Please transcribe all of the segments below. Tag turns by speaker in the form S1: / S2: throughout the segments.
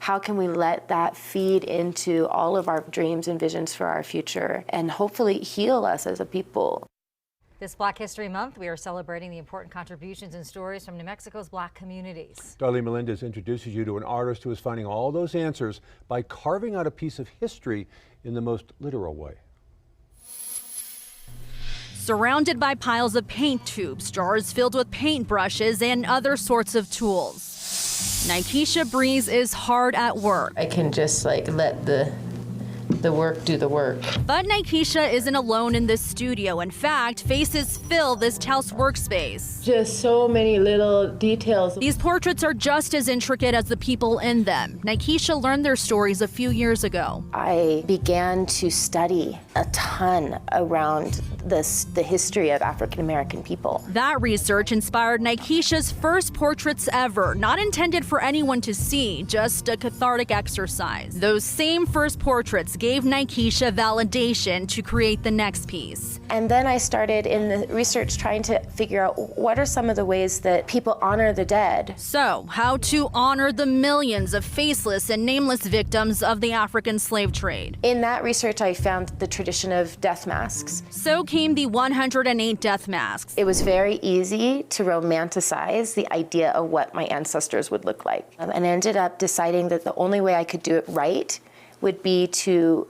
S1: How can we let that feed into all of our dreams and visions for our future and hopefully heal us as a people?
S2: This Black History Month, we are celebrating the important contributions and stories from New Mexico's Black communities.
S3: Darlene Melendez introduces you to an artist who is finding all those answers by carving out a piece of history in the most literal way.
S4: Surrounded by piles of paint tubes, jars filled with paint brushes, and other sorts of tools, Nikesha Breeze is hard at work.
S1: I can just let the work do the work.
S4: But Nikesha isn't alone in this studio. In fact, faces fill this house workspace.
S1: Just so many little details.
S4: These portraits are just as intricate as the people in them. Nikesha learned their stories a few years ago.
S1: I began to study a ton around the history of African American people.
S4: That research inspired Nikesha's first portraits ever, not intended for anyone to see, just a cathartic exercise. Those same first portraits gave Nikesha validation to create the next piece.
S1: And then I started in the research trying to figure out what are some of the ways that people honor the dead.
S4: So, how to honor the millions of faceless and nameless victims of the African slave trade.
S1: In that research, I found the tradition of death masks.
S4: So came the 108 death masks.
S1: It was very easy to romanticize the idea of what my ancestors would look like. And I ended up deciding that the only way I could do it right would be to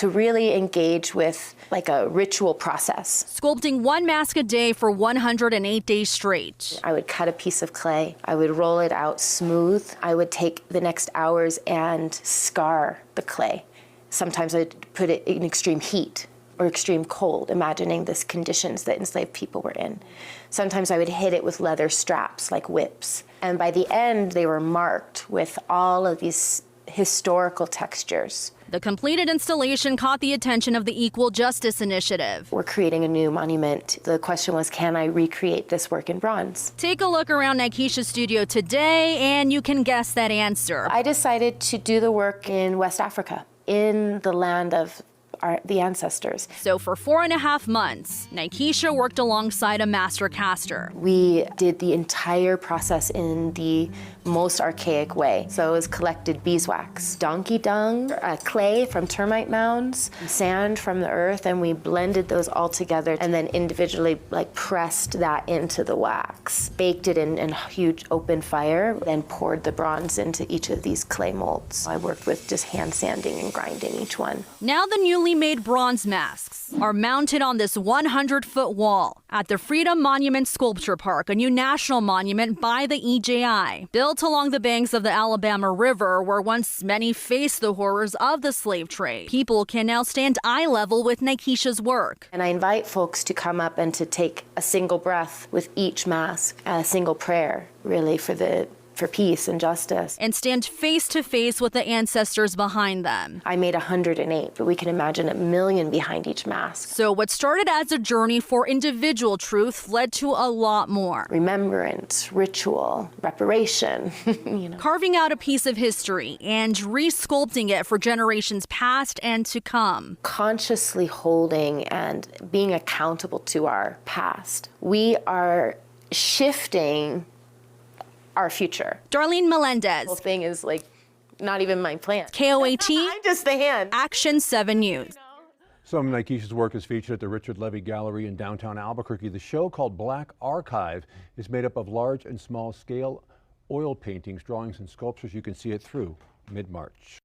S1: really engage with a ritual process.
S4: Sculpting one mask a day for 108 days straight.
S1: I would cut a piece of clay. I would roll it out smooth. I would take the next hours and scar the clay. Sometimes I'd put it in extreme heat or extreme cold, imagining the conditions that enslaved people were in. Sometimes I would hit it with leather straps like whips. And by the end, they were marked with all of these historical textures.
S4: The completed installation caught the attention of the Equal Justice Initiative.
S1: We're creating a new monument. The question was, can I recreate this work in bronze?
S4: Take a look around Nikesha's studio today and you can guess that answer.
S1: I decided to do the work in West Africa, in the land of the ancestors.
S4: So for 4.5 months, Nikesha worked alongside a master caster.
S1: We did the entire process in the most archaic way. So it was collected beeswax, donkey dung, clay from termite mounds, sand from the earth, and we blended those all together and then individually pressed that into the wax, baked it in a huge open fire, then poured the bronze into each of these clay molds. I worked with just hand sanding and grinding each one.
S4: Now the newly made bronze masks are mounted on this 100-foot wall at the Freedom Monument Sculpture Park, a new national monument by the EJI, built along the banks of the Alabama River, where once many faced the horrors of the slave trade. People can now stand eye level with Nikesha's work.
S1: And I invite folks to come up and to take a single breath with each mask, a single prayer, really, for peace and justice.
S4: And stand face to face with the ancestors behind them.
S1: I made 108, but we can imagine 1 million behind each mask.
S4: So what started as a journey for individual truth led to a lot more.
S1: Remembrance, ritual, reparation,
S4: Carving out a piece of history and re-sculpting it for generations past and to come.
S1: Consciously holding and being accountable to our past. We are shifting our future.
S4: Darlene Melendez.
S1: The whole thing is not even my plan.
S4: KOAT.
S1: I'm just the hand.
S4: Action 7 News.
S3: Some of Nikesha's work is featured at the Richard Levy Gallery in downtown Albuquerque. The show, called Black Archive, is made up of large and small scale oil paintings, drawings, and sculptures. You can see it through mid-March.